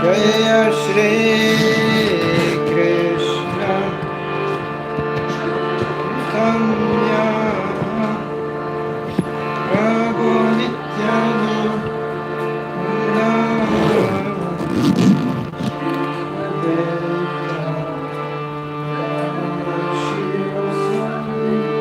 Jaya Shri Krishna Chaitanya Prabhu Nityananda Shiva Swami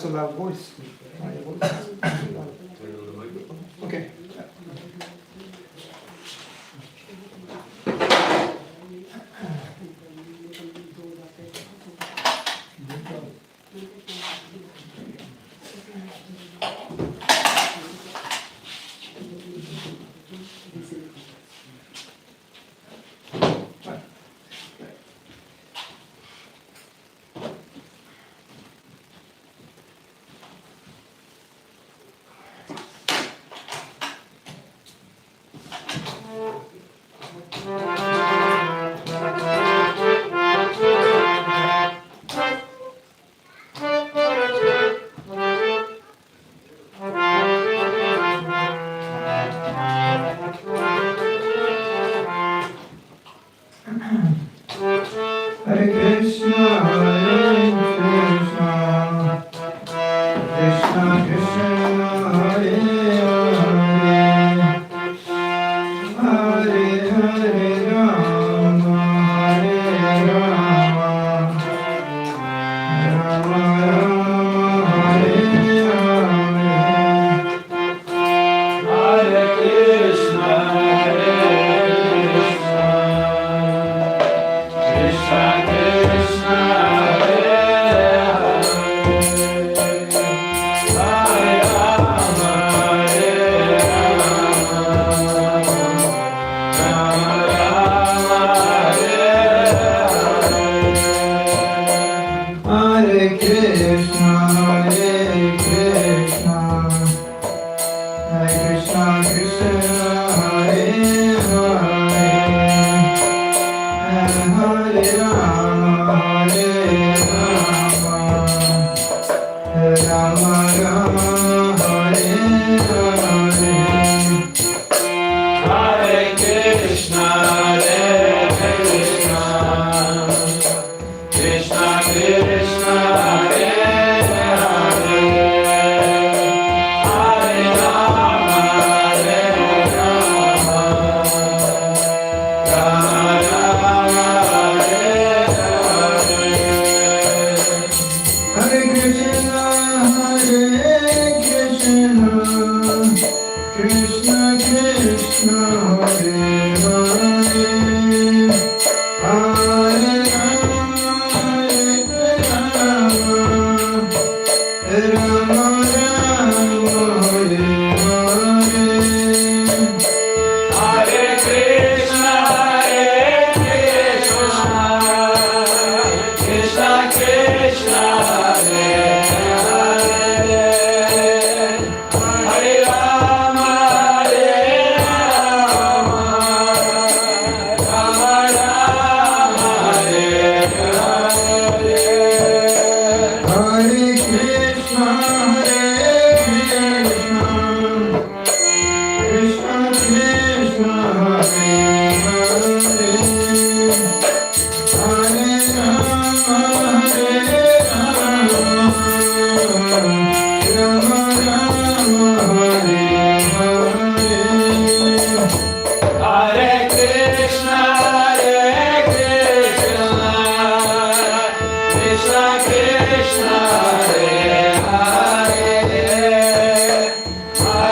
so loud voice. My voice. Okay. Hare Krishna, Krishna Krishna, Hare Hare, Hare Hare Rama, Hare Rama, Rama Rama, Hare Hare, Hare Krishna, Krishna Krishna, Hare Hare, Hare Rama, Hare Rama, Rama Rama, Hare Krishna, Hare Krishna, Krishna Hare Hare, Hare Rama, Rama Rama, Hare Hare, Hare Krishna, Krishna Krishna, Hare Hare, Hare Rama, Rama Rama, Hare Krishna, Krishna Krishna, Hare Hare, Hare Rama, Rama Rama, Hare Hare, Hare Krishna, Krishna Krishna, Hare Hare, Hare Rama, Rama Rama, Hare Hare, Hare Krishna, Krishna Krishna, Hare Hare, Hare Rama, Rama Rama, Hare Hare, Hare Krishna, Krishna Krishna, Hare Hare,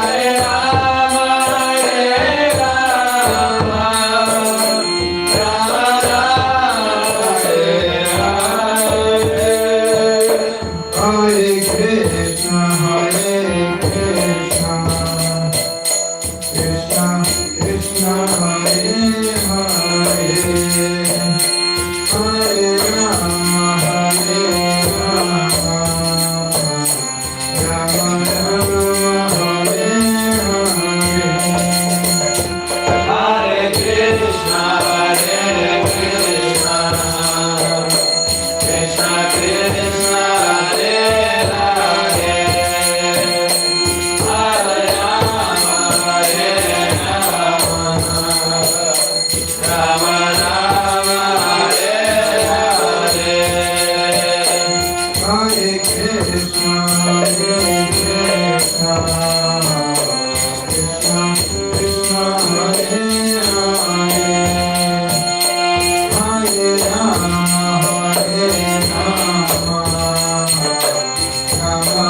Hare Rama, Rama Rama, Hare Hare, Hare Krishna, Krishna Krishna, Hare Hare, Hare Rama, Rama Rama, Hare Hare, Hare Krishna, Krishna Krishna, Hare Hare, Hare Rama, Rama Rama, Hare Hare, Hare Krishna, Krishna Krishna, Hare Hare, Hare Rama, Rama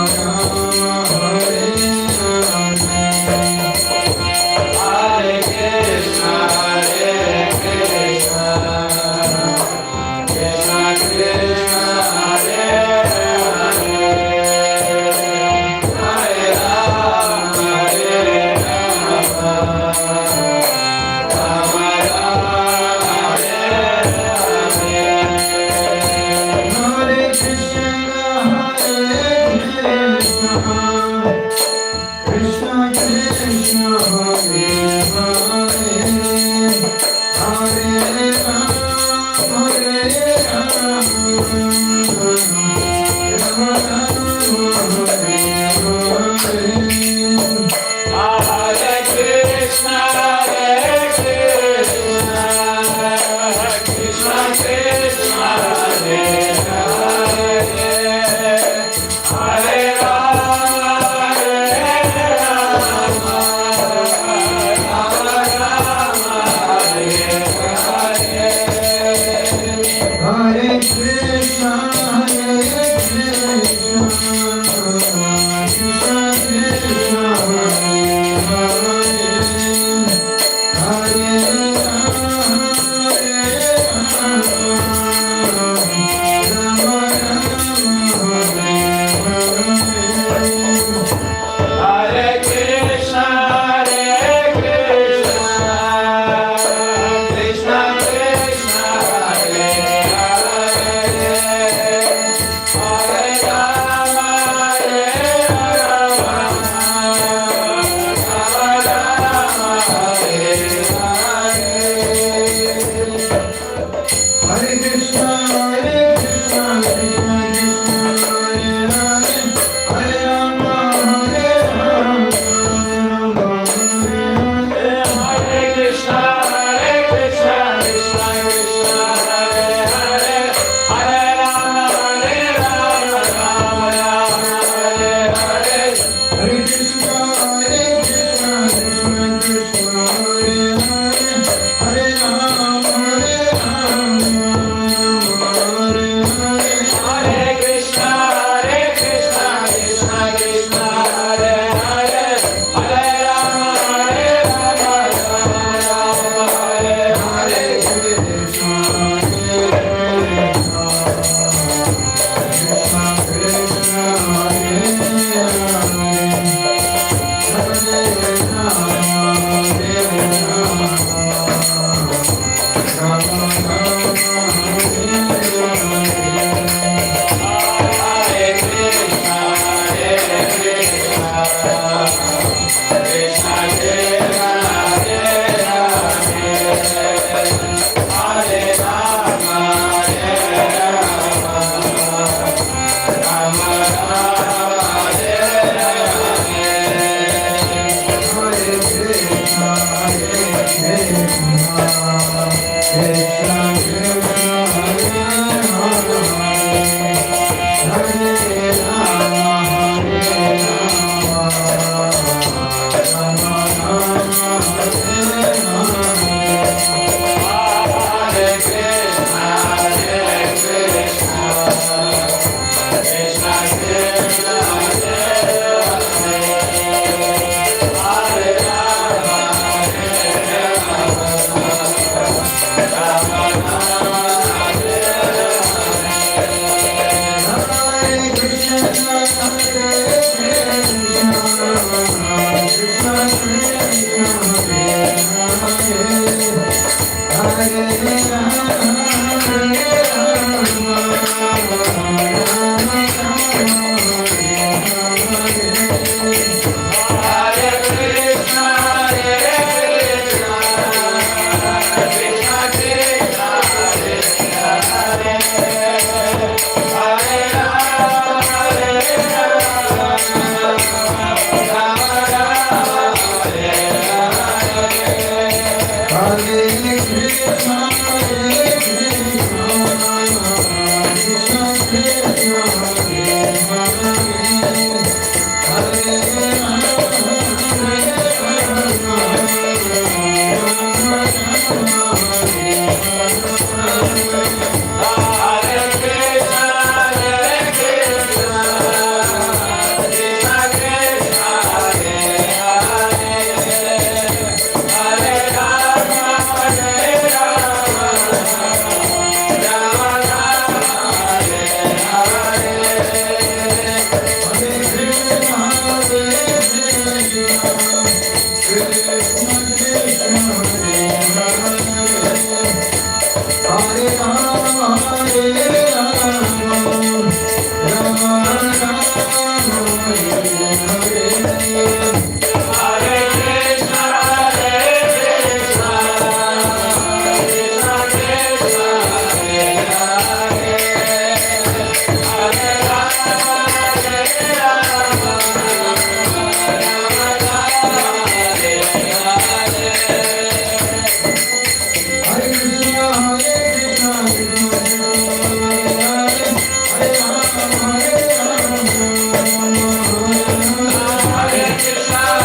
Krishna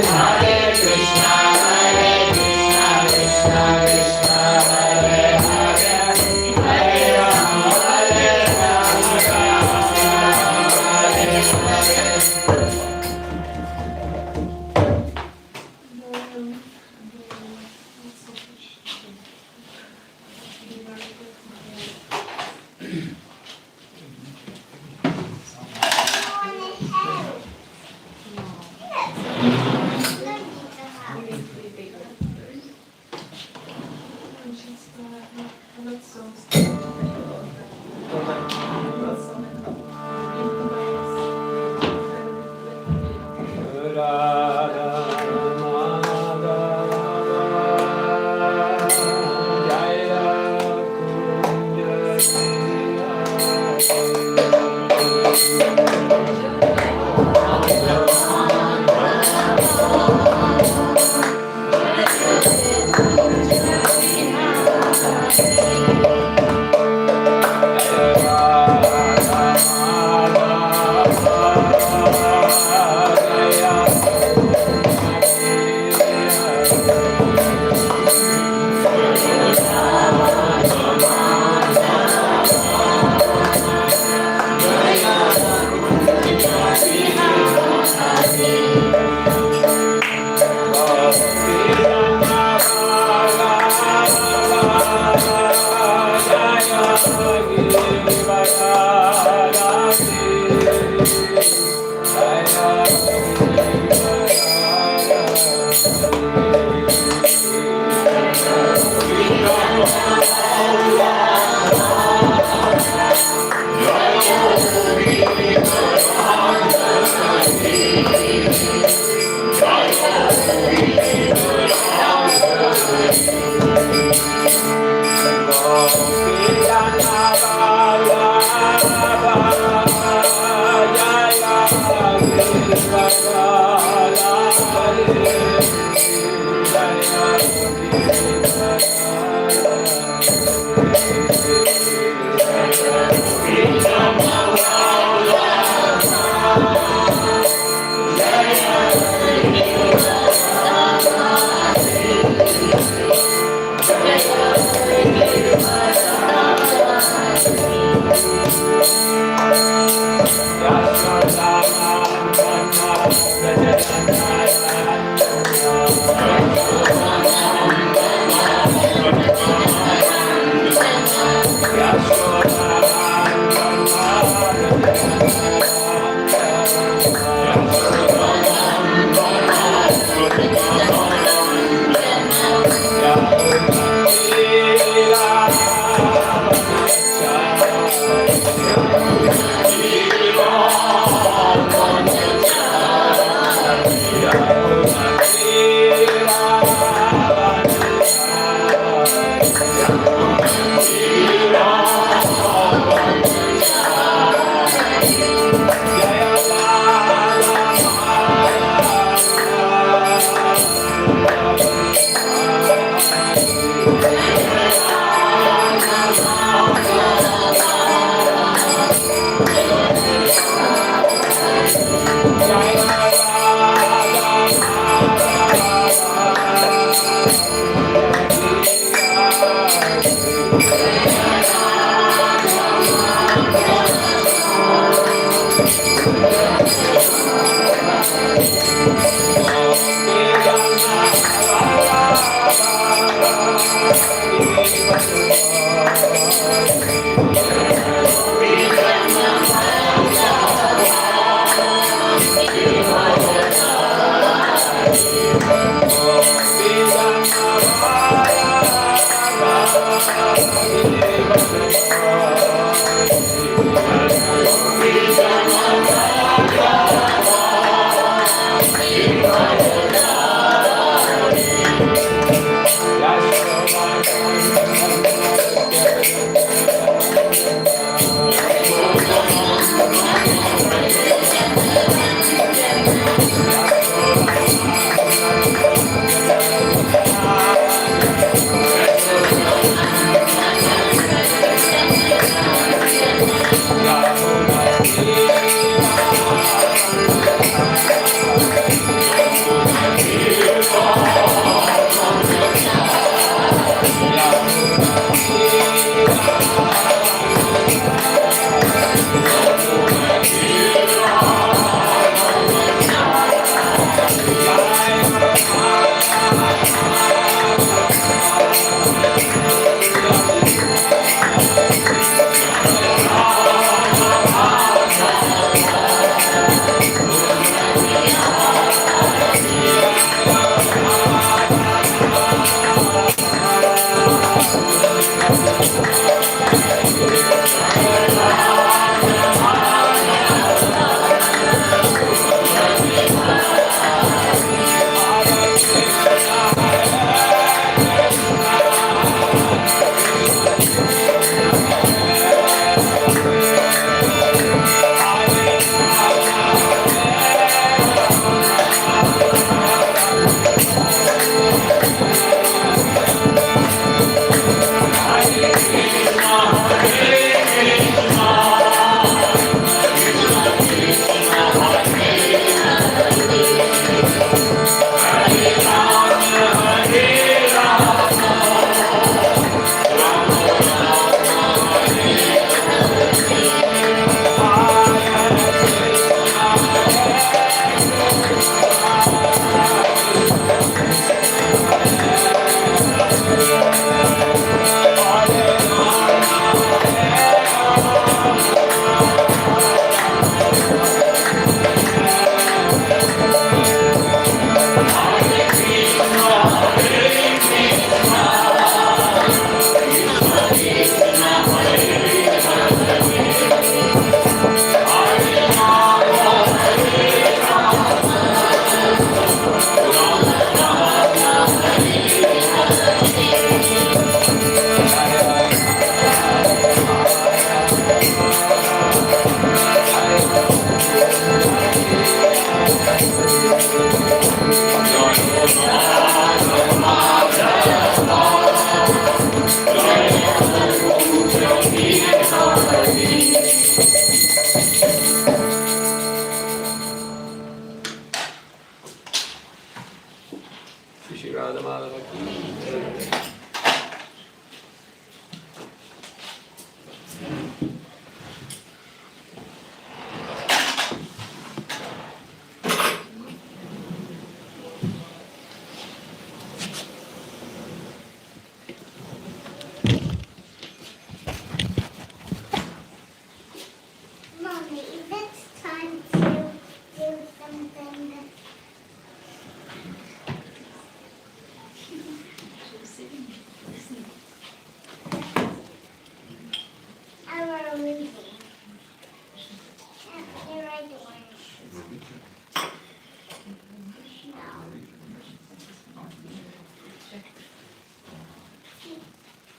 Hare Krishna,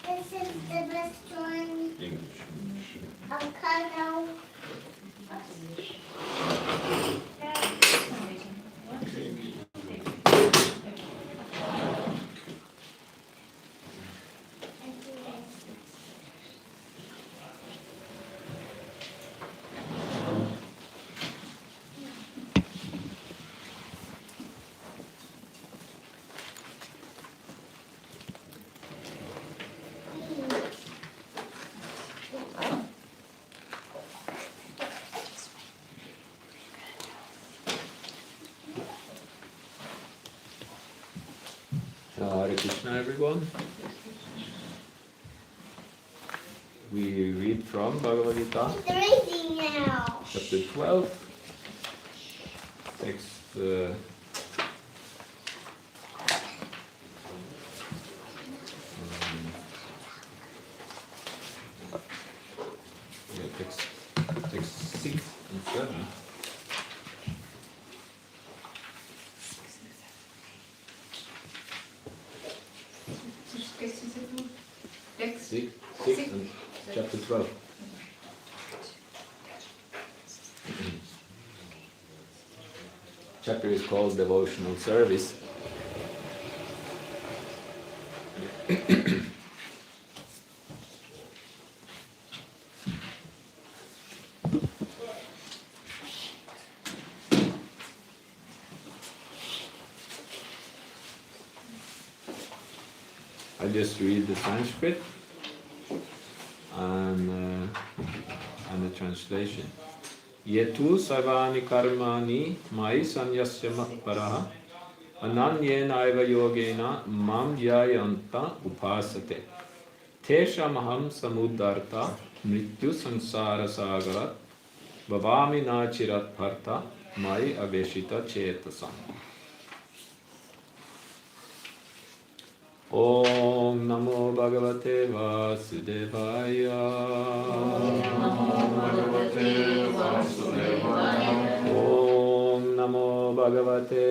This is the restaurant of Kano. Hare Krishna, everyone. We read from Bhagavad Gita, It's reading now. chapter 12, text text 6 and 7. Text 6 and chapter 12. Chapter is called Devotional Service. I just read the Sanskrit and the translation. Yetu sarvani karmani mai sanyasya paraha ananyena eva yogena mam jayanta upasate teshamaham samuddarta mrityu sansara sagarat bhavami nachirat bharta mai aveshita chetasam. Om Namo Bhagavate Vasudevaya. Om Namo Bhagavate Vasudevaya. Om Namo Bhagavate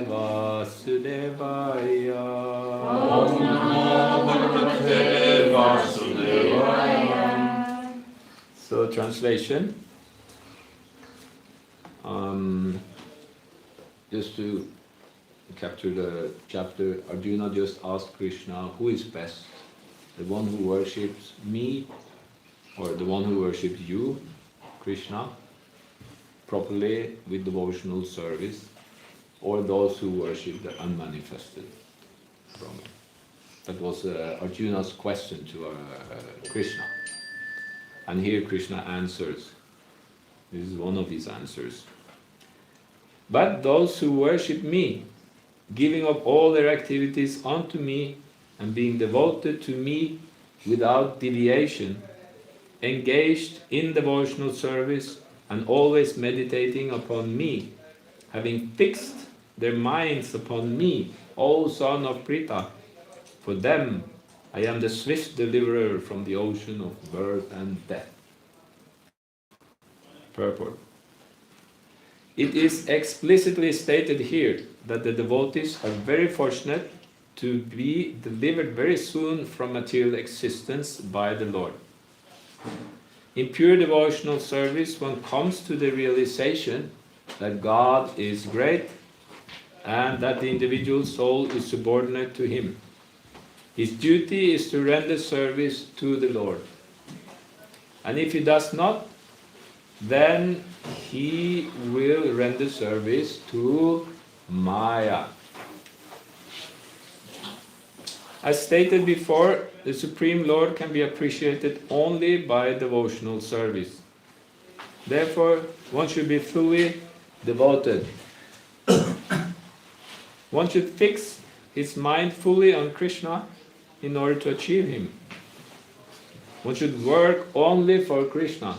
Vasudevaya. So translation, just to capture the chapter, Arjuna just asked Krishna, who is best? The one who worships me or the one who worships you, Krishna, properly with devotional service, or those who worship the unmanifested Brahman? That was Arjuna's question to Krishna. And here Krishna answers. This is one of his answers. But those who worship me, giving up all their activities unto me and being devoted to me without deviation, engaged in devotional service and always meditating upon me, having fixed their minds upon me, O son of Pritha, for them I am the swift deliverer from the ocean of birth and death. Purport. It is explicitly stated here that the devotees are very fortunate to be delivered very soon from material existence by the Lord. In pure devotional service, one comes to the realization that God is great and that the individual soul is subordinate to Him. His duty is to render service to the Lord. And if he does not, then he will render service to Maya. As stated before, the Supreme Lord can be appreciated only by devotional service. Therefore, one should be fully devoted. One should fix his mind fully on Krishna in order to achieve Him. One should work only for Krishna.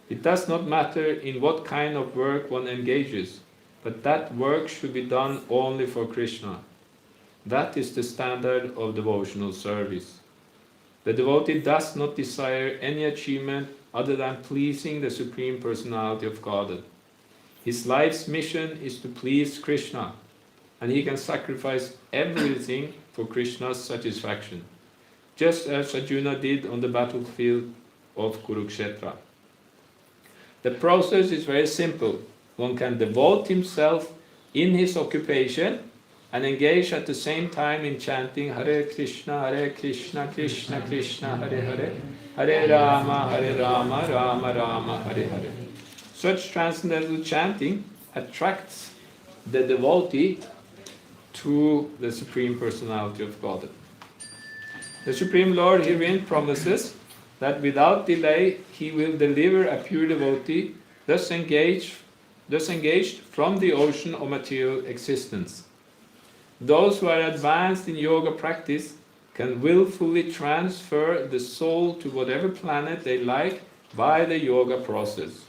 It does not matter in what kind of work one engages, but that work should be done only for Krishna. That is the standard of devotional service. The devotee does not desire any achievement other than pleasing the Supreme Personality of Godhead. His life's mission is to please Krishna, and he can sacrifice everything for Krishna's satisfaction, just as Arjuna did on the battlefield of Kurukshetra. The process is very simple. One can devote himself in his occupation and engage at the same time in chanting Hare Krishna, Krishna Krishna, Hare Hare, Hare Rama, Rama Rama, Hare Hare. Such transcendental chanting attracts the devotee to the Supreme Personality of Godhead. The Supreme Lord herein promises that without delay he will deliver a pure devotee, thus engaged from the ocean of material existence. Those who are advanced in yoga practice can willfully transfer the soul to whatever planet they like by the yoga process.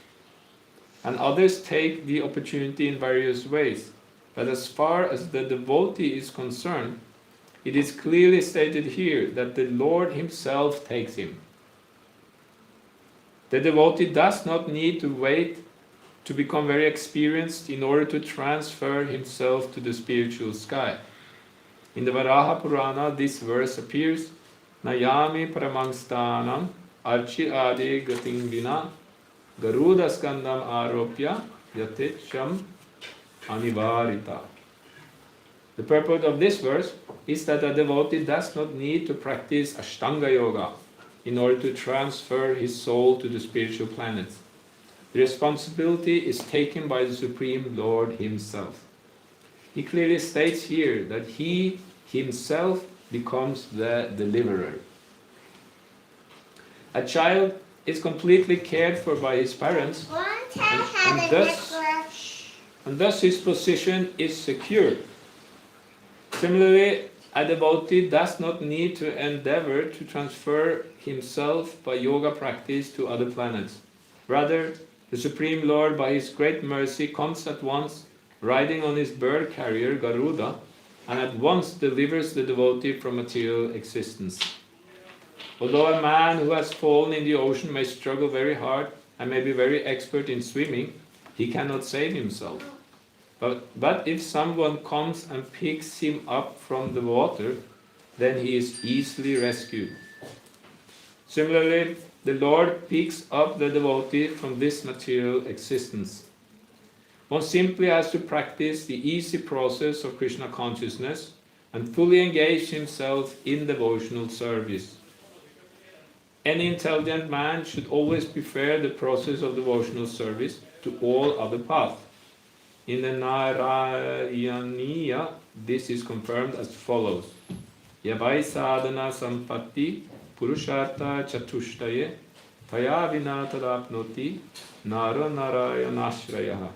And others take the opportunity in various ways. But as far as the devotee is concerned, it is clearly stated here that the Lord himself takes him. The devotee does not need to wait to become very experienced in order to transfer himself to the spiritual sky. In the Varaha Purana, this verse appears, Nayami Paramangstanam Archi Adi Gatingvina Garuda Skandam Aropya Yatecham Anivarita. The purport of this verse is that a devotee does not need to practice Ashtanga Yoga in order to transfer his soul to the spiritual planets. The responsibility is taken by the Supreme Lord himself. He clearly states here that he himself becomes the deliverer. A child is completely cared for by his parents, and thus his position is secured. Similarly, a devotee does not need to endeavor to transfer himself by yoga practice to other planets. Rather, the Supreme Lord, by his great mercy, comes at once, riding on his bird carrier, Garuda, and at once delivers the devotee from material existence. Although a man who has fallen in the ocean may struggle very hard and may be very expert in swimming, he cannot save himself. But if someone comes and picks him up from the water, then he is easily rescued. Similarly, the Lord picks up the devotee from this material existence. One simply has to practice the easy process of Krishna consciousness and fully engage himself in devotional service. Any intelligent man should always prefer the process of devotional service to all other paths. In the Narayaniya, this is confirmed as follows. Yavai sadhana sampatti purushartha chatushtaye taya vinatadapnoti nara narayanashraya.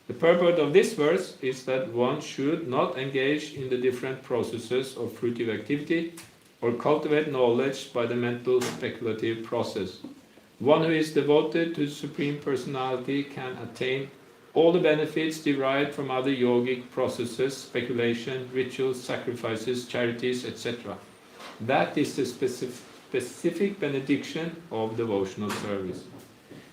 The purport of this verse is that one should not engage in the different processes of fruitive activity or cultivate knowledge by the mental speculative process. One who is devoted to the Supreme Personality can attain all the benefits derived from other yogic processes, speculation, rituals, sacrifices, charities, etc. That is the specific benediction of devotional service.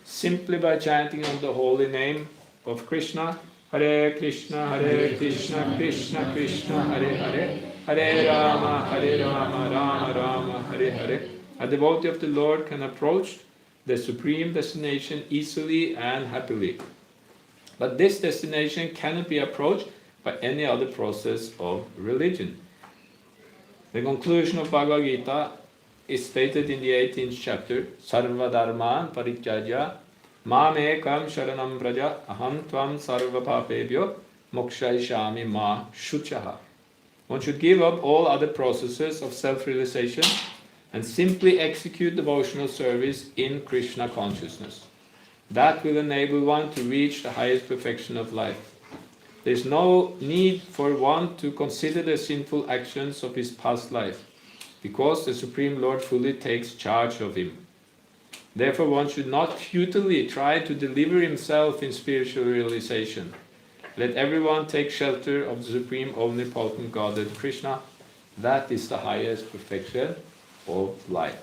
Simply by chanting on the holy name of Krishna, Hare Krishna, Krishna Krishna, Hare Hare, Hare Rama, Rama Rama, Hare Hare, a devotee of the Lord can approach the supreme destination easily and happily. But this destination cannot be approached by any other process of religion. The conclusion of Bhagavad Gita is stated in the 18th chapter, Sarva Dharman Parityaja Mam Ekam Sharanam Braja Aham Tvam Sarva Papebhyo Mokshayishami Ma Shuchaha. One should give up all other processes of self-realization and simply execute devotional service in Krishna consciousness. That will enable one to reach the highest perfection of life. There is no need for one to consider the sinful actions of his past life, because the Supreme Lord fully takes charge of him. Therefore one should not futilely try to deliver himself in spiritual realization. Let everyone take shelter of the Supreme Omnipotent Godhead Krishna. That is the highest perfection of life.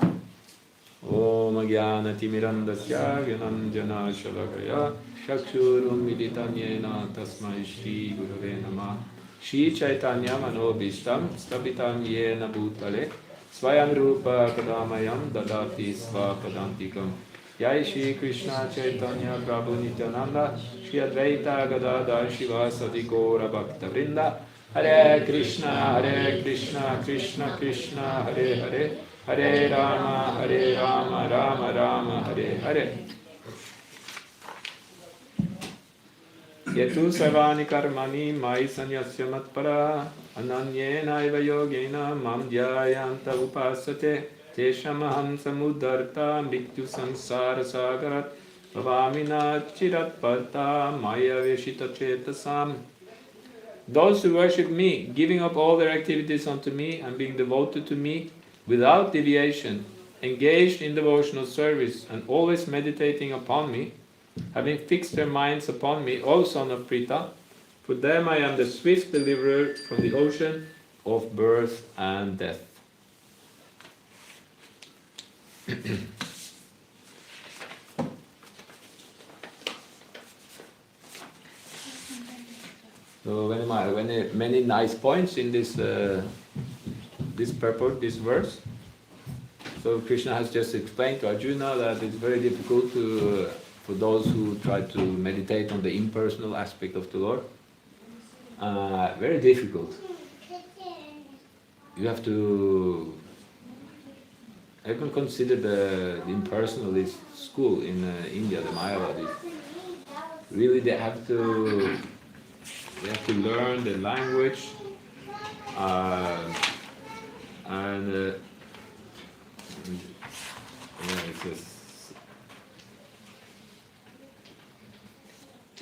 Om Jnana Timirandasya Gyananjana Shalakaya Chakshurum Militanyena Tasmai Shri Gurave Namah Shri Chaitanya Manobishtam Stapitam Yena Bhutale Swayam Rupa Kadamayam Dadati Svapadantikam Jai Shri Krishna Chaitanya Prabhu Nityananda Shri Advaita Gadadhar Shivasadi Gaura Bhakta Vrinda Hare Krishna Krishna Krishna Hare Hare Hare Rama Rama Rama Hare Hare Yetu Sarvani Karmani Mai Sanyasya Matpara Ananyena Eva Yogena Mam Dhyayanta Upasate Teshamaham Samudarta Mrityu Samsara Sagarat Bhavamina Chirat Parta Maya Veshita Chetasam. Those who worship me, giving up all their activities unto me and being devoted to me without deviation, engaged in devotional service and always meditating upon me, having fixed their minds upon me, O son of Pritha, for them I am the swift deliverer from the ocean of birth and death. So many nice points in this purport, this verse. So Krishna has just explained to Arjuna that it's very difficult for those who try to meditate on the impersonal aspect of the Lord. Very difficult. You have to. I can consider the impersonalist school in India, the Mayavadis. Really, they have to learn the language and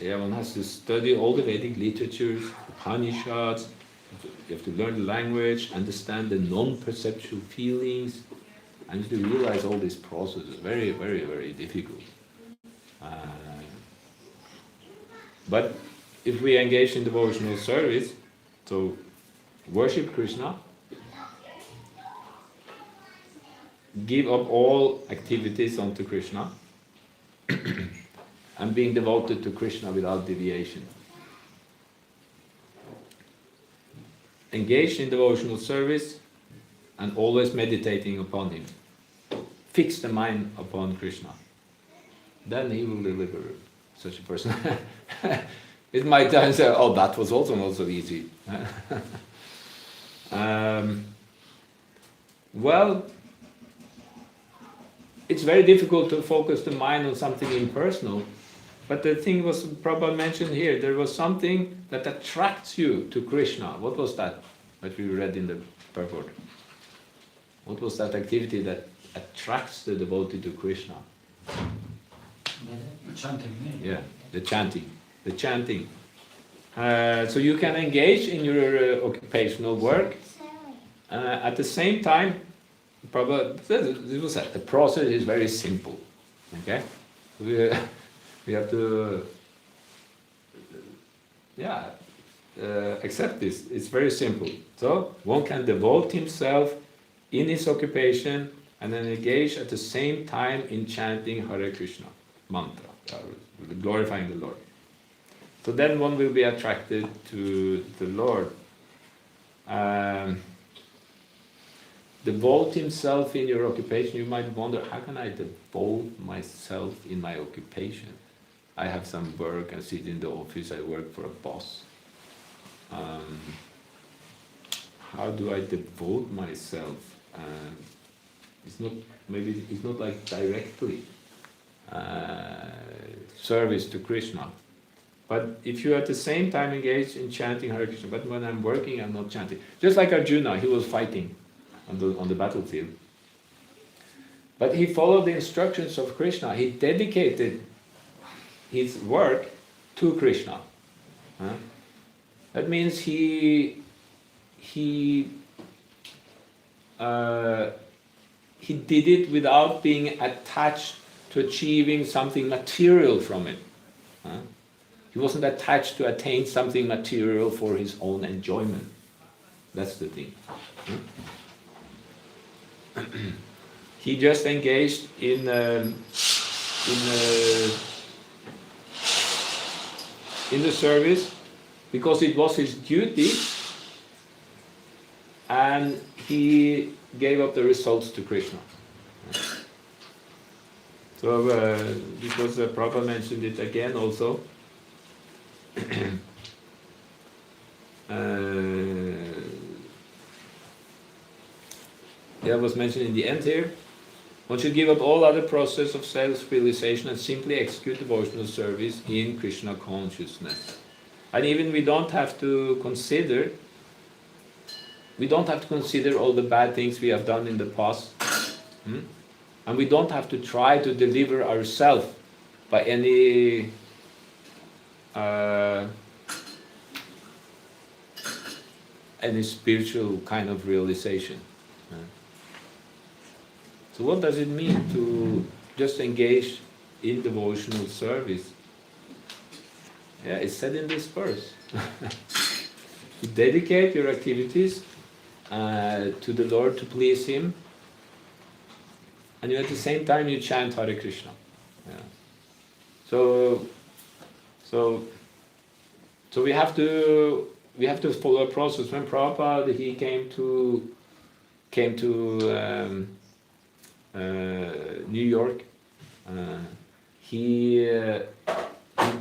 one has to study all the Vedic literatures, Upanishads. You have to learn the language, understand the non-perceptual feelings, and to realize all these processes. Very, very, very difficult. But if we engage in devotional service, so worship Krishna, give up all activities unto Krishna, and being devoted to Krishna without deviation. Engage in devotional service and always meditating upon Him. Fix the mind upon Krishna. Then He will deliver such a person. It might say, oh, that was also not so easy. Well, it's very difficult to focus the mind on something impersonal, but the thing was Prabhupada mentioned here, there was something that attracts you to Krishna. What was that we read in the purport? What was that activity that attracts the devotee to Krishna? Chanting. Yeah, the chanting. So you can engage in your occupational work. At the same time, the process is very simple. Okay, we have to accept this. It's very simple. So one can devote himself in his occupation and then engage at the same time in chanting Hare Krishna mantra, glorifying the Lord. So then one will be attracted to the Lord. Devote himself in your occupation. You might wonder, how can I devote myself in my occupation? I have some work, I sit in the office, I work for a boss. How do I devote myself? It's not like directly service to Krishna. But if you at the same time engage in chanting Hare Krishna, but when I'm working, I'm not chanting. Just like Arjuna, he was fighting on the battlefield. But he followed the instructions of Krishna. He dedicated his work to Krishna. That means he did it without being attached to achieving something material from it. He He wasn't attached to attain something material for his own enjoyment. That's the thing. He just engaged in the service because it was his duty, and he gave up the results to Krishna. So, because Prabhupada mentioned it again also, that was mentioned in the end here. One should give up all other process of self-realization and simply execute devotional service in Krishna consciousness. And even we don't have to consider all the bad things we have done in the past. And we don't have to try to deliver ourselves by any spiritual kind of realization. So what does it mean to just engage in devotional service? Yeah, it's said in this verse. You dedicate your activities to the Lord to please Him, and at the same time you chant Hare Krishna. Yeah. So we have to follow a process. When Prabhupada he came to New York, he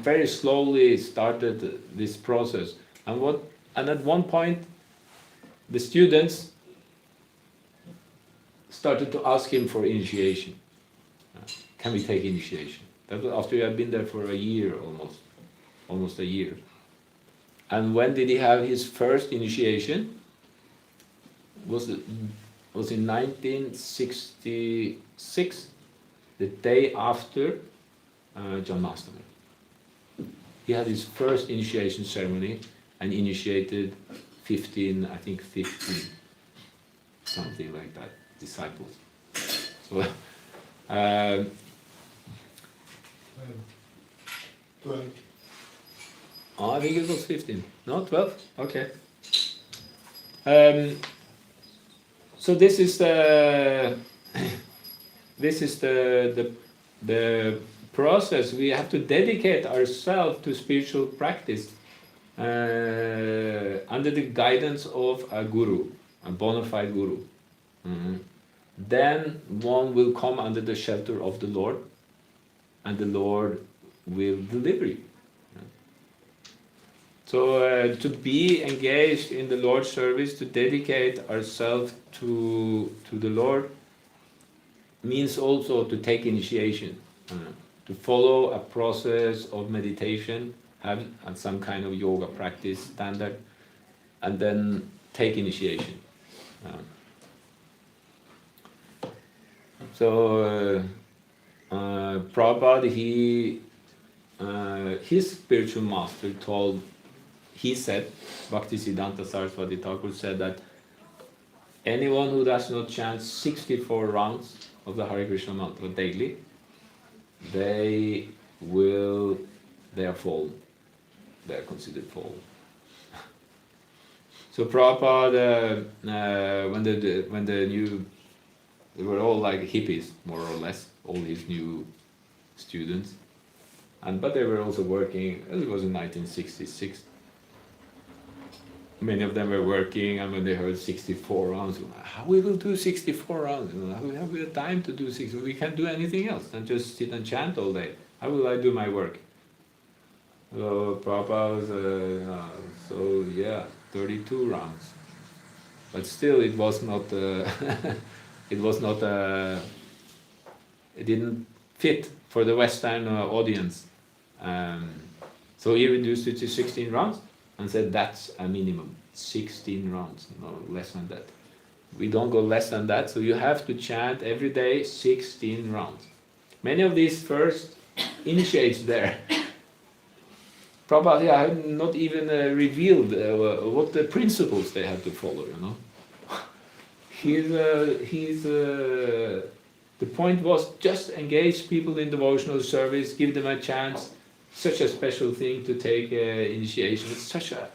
very slowly started this process, and at one point the students started to ask him for initiation. Can we take initiation? That was after he had been there for a year, almost a year. And when did he have his first initiation? Was in 1966, the day after Janmashtami. He had his first initiation ceremony and initiated 15, something like that, disciples. So, 12. I think it was 15. No, 12? Okay. So this is the process. We have to dedicate ourselves to spiritual practice under the guidance of a guru, a bona fide guru. Then one will come under the shelter of the Lord, and the Lord will deliver you. So to be engaged in the Lord's service, to dedicate ourselves to the Lord, means also to take initiation, to follow a process of meditation, have some kind of yoga practice standard, and then take initiation. Prabhupada, his spiritual master said, Bhaktisiddhanta Saraswati Thakur said that anyone who does not chant 64 rounds of the Hare Krishna mantra daily, they are fallen. They are considered fallen. So Prabhupada, they were all like hippies, more or less, all these new students, but they were also working. It was in 1966. Many of them were working, and when they heard 64 rounds, how we will do 64 rounds? How we have the time to do 60? We can't do anything else than just sit and chant all day. How will I do my work? So Prabhupada was, 32 rounds. But still, it was not. It didn't fit for the Western audience. So he reduced it to 16 rounds. And said that's a minimum, 16 rounds, no less than that. We don't go less than that, so you have to chant every day 16 rounds. Many of these first initiates there. Prabhupada had not even revealed what the principles they had to follow, The point was just engage people in devotional service, give them a chance, such a special thing to take initiation. It's such a.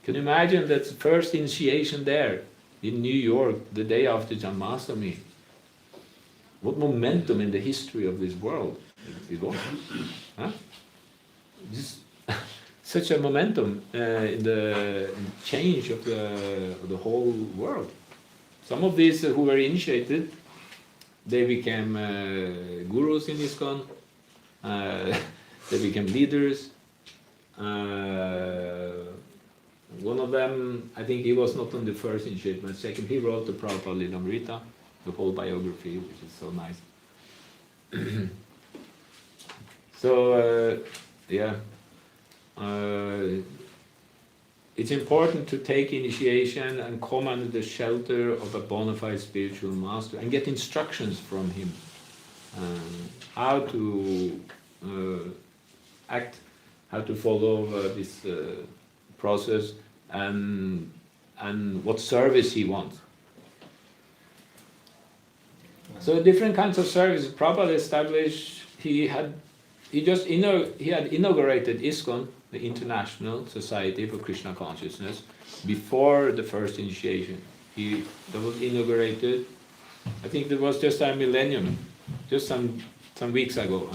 Can you imagine that first initiation there in New York the day after Janmashtami? What momentum in the history of this world it was? Huh? Just such a momentum in the change of the whole world. Some of these who were initiated, they became gurus in ISKCON, they became leaders. One of them, I think he was not on the first initiation, but second, he wrote the Prabhupada Lilamrita, the whole biography, which is so nice. So, yeah. It's important to take initiation and come under the shelter of a bona fide spiritual master and get instructions from him how to act, how to follow this process, and what service he wants. So different kinds of services. Prabhupada established. He had inaugurated ISKCON, the International Society for Krishna Consciousness, before the first initiation. That was inaugurated, I think it was just a millennium, just some weeks ago.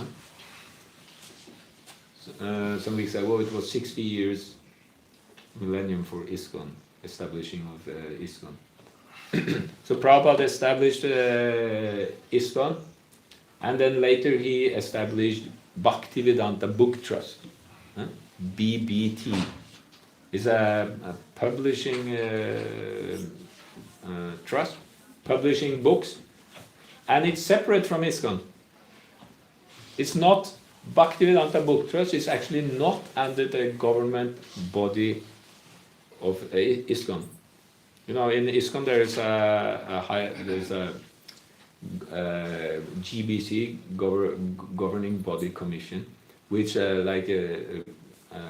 Some weeks ago, it was 60 years millennium for ISKCON, establishing of ISKCON. So Prabhupada established ISKCON, and then later he established Bhaktivedanta Book Trust. BBT is a publishing trust, publishing books, and it's separate from ISKCON. It's not Bhaktivedanta Book Trust. It's actually not under the government body of ISKCON. You know, in ISKCON there is a GBC, governing body commission, which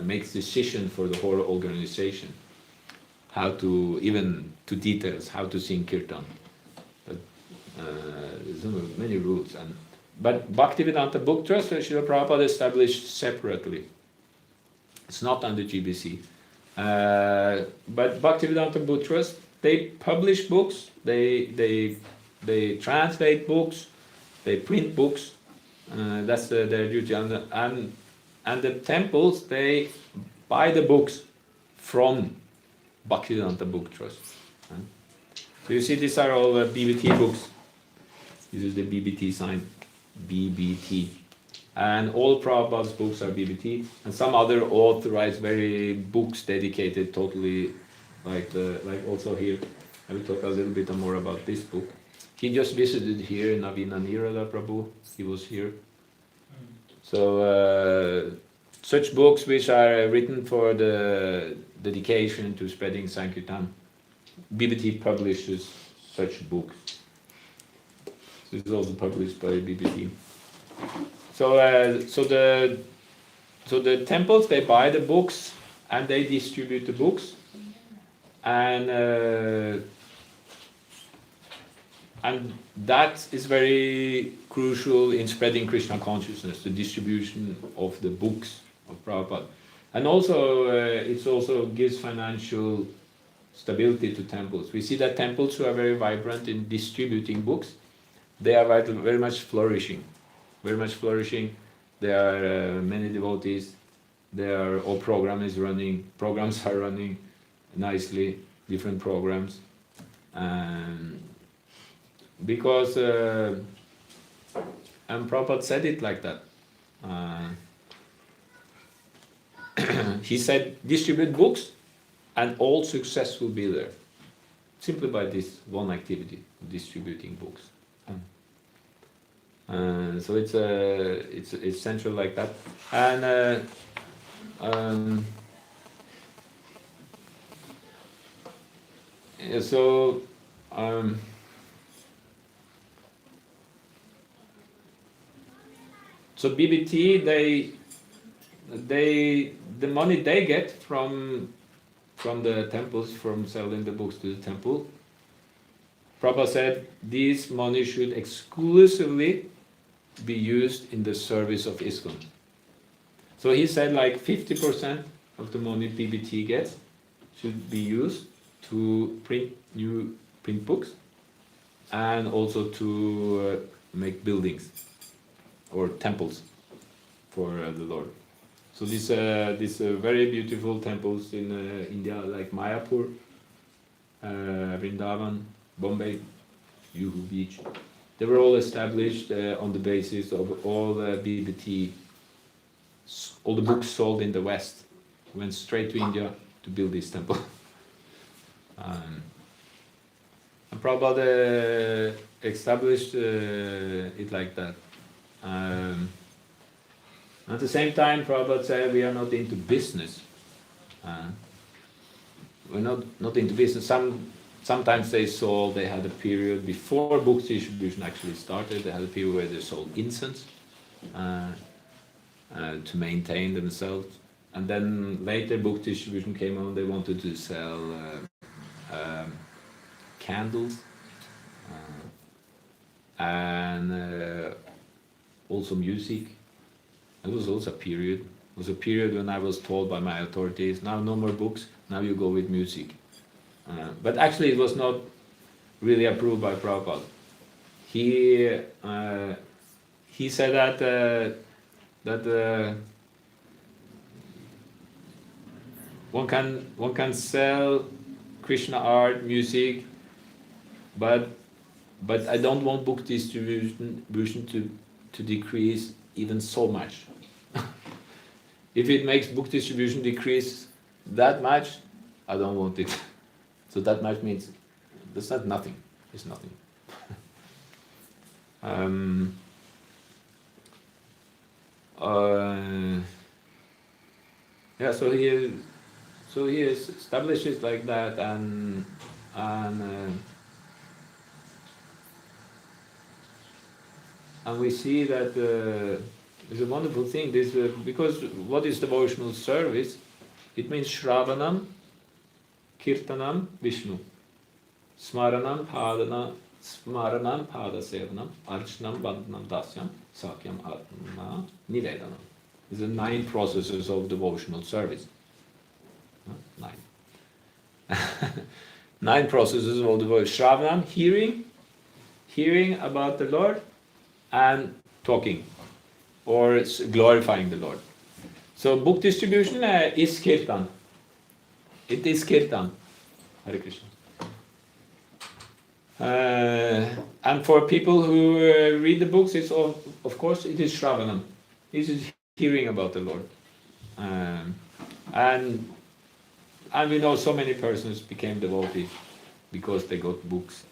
makes decision for the whole organization, how to, even to details, how to sing kirtan. But there's many rules. But Bhaktivedanta Book Trust, Srila Prabhupada established separately. It's not under GBC. But Bhaktivedanta Book Trust, they publish books, they translate books, they print books. That's their duty. And the temples, they buy the books from Bhaktivedanta Book Trust. So you see, these are all BBT books. This is the BBT sign, BBT. And all Prabhupada's books are BBT, and some other authorized very books dedicated totally, like also here. I will talk a little bit more about this book. He just visited here in Navina Nirala Prabhu. He was here. So such books which are written for the dedication to spreading Sankirtan, BBT publishes such books. This is also published by BBT. So the temples, they buy the books and they distribute the books, and that is very crucial in spreading Krishna consciousness, the distribution of the books of Prabhupada. And also, it also gives financial stability to temples. We see that temples who are very vibrant in distributing books, they are very much flourishing. Very much flourishing. There are many devotees. All programs are running nicely, different programs. Because and Prabhupada said it like that. He said, distribute books and all success will be there. Simply by this one activity, distributing books. So it's central like that. And so BBT, the money they get from the temples, from selling the books to the temple, Prabhupada said these money should exclusively be used in the service of ISKCON. So he said like 50% of the money BBT gets should be used to print books and also to make buildings or temples for the Lord. So these very beautiful temples in India, like Mayapur, Vrindavan, Bombay, Juhu Beach, they were all established on the basis of all the BBT, all the books sold in the West went straight to India to build this temple. And Prabhupada established it like that. At the same time, Prabhupada said we are not into business. We're not into business. Sometimes they had a period before book distribution actually started, they had a period where they sold incense to maintain themselves. And then later book distribution came on, they wanted to sell candles and also music. It was also a period. It was a period when I was told by my authorities, now no more books, now you go with music. But actually it was not really approved by Prabhupada. He said that one can sell Krishna art, music, but I don't want book distribution to decrease even so much. If it makes book distribution decrease that much, I don't want it. So that much means that's not nothing. It's nothing. Yeah. So he establishes like that, and we see that it's a wonderful thing. This because what is devotional service? It means Shravanam, Kirtanam, Vishnu, Smaranam, Padasevanam, Archanam, Bandhanam, Dasyam, Sakyam, Atma, Nivedanam. These are 9 processes of devotional service. 9. 9 processes of devotion. Shravanam, hearing about the Lord, and talking, or glorifying the Lord. So book distribution is kirtan. It is kirtan. Hare Krishna. And for people who read the books, it's of course it is Shravanam. This is hearing about the Lord. And we know so many persons became devotees because they got books.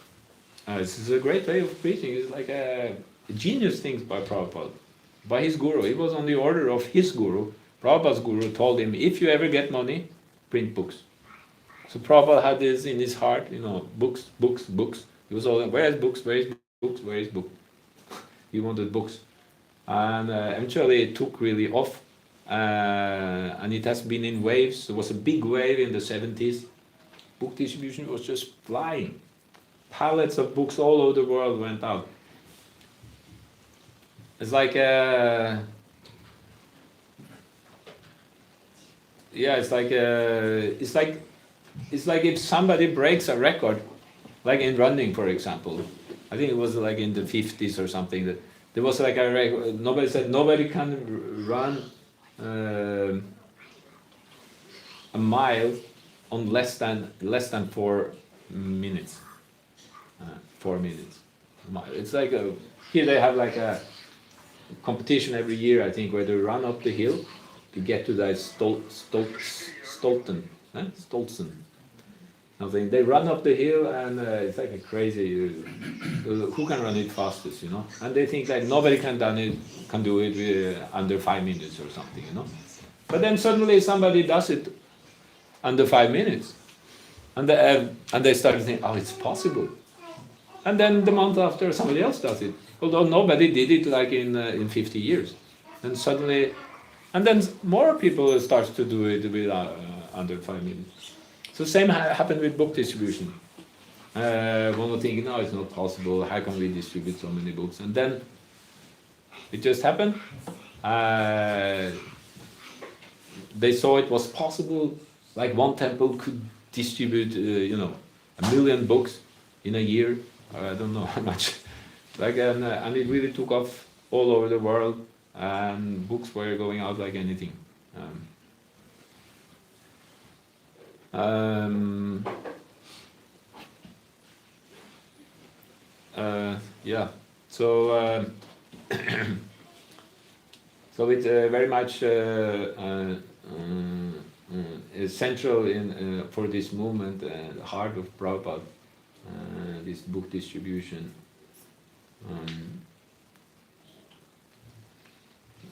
This is a great way of preaching. It's like a genius things by Prabhupada, by his guru. It was on the order of his guru. Prabhupada's guru told him, if you ever get money, print books. So Prabhupada had this in his heart, books, books, books. He was all, where is books, where is books, where is book? He wanted books. And eventually it took really off. And it has been in waves. There was a big wave in the 70s. Book distribution was just flying. Pallets of books all over the world went out. It's like it's like if somebody breaks a record, like in running, for example. I think it was like in the 50s or something, that there was like a record. Nobody said nobody can run a mile on less than 4 minutes. 4 minutes. It's like here they have like a competition every year, I think, where they run up the hill to get to that Stolzen. They run up the hill, and it's like a crazy. Who can run it fastest, And they think like nobody can do it under 5 minutes or something, But then suddenly somebody does it under 5 minutes, and they start to think, oh, it's possible. And then the month after, somebody else does it, although nobody did it like in 50 years. And suddenly, and then more people start to do it with under 5 minutes. So same happened with book distribution. One would think, no, it's not possible. How can we distribute so many books? And then it just happened. they saw it was possible, like one temple could distribute, 1,000,000 books in a year. I don't know how much. And it really took off all over the world, and books were going out like anything. Yeah. So so it's very much central in for this movement, the heart of Prabhupada, this book distribution.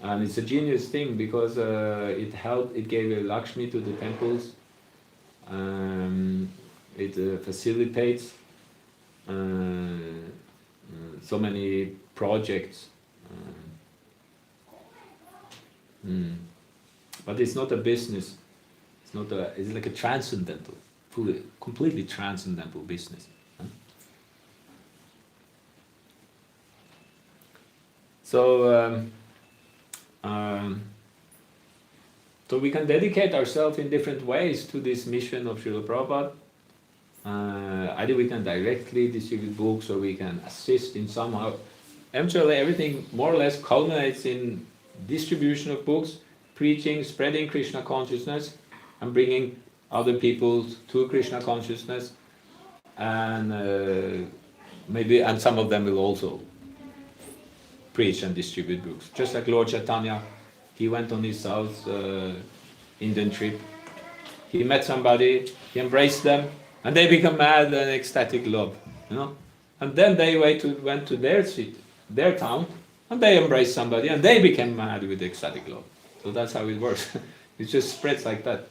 And it's a genius thing because it gave Lakshmi to the temples. It facilitates so many projects. But it's not a business. It's like a transcendental, completely transcendental business. So we can dedicate ourselves in different ways to this mission of Srila Prabhupada. Either we can directly distribute books or we can assist in somehow. Eventually everything more or less culminates in distribution of books, preaching, spreading Krishna consciousness, and bringing other people to Krishna consciousness, and and some of them will also preach and distribute books. Just like Lord Chaitanya, he went on his South Indian trip. He met somebody, he embraced them, and they become mad and ecstatic love, And then they went to their city, their town, and they embraced somebody, and they became mad with ecstatic love. So that's how it works. It just spreads like that.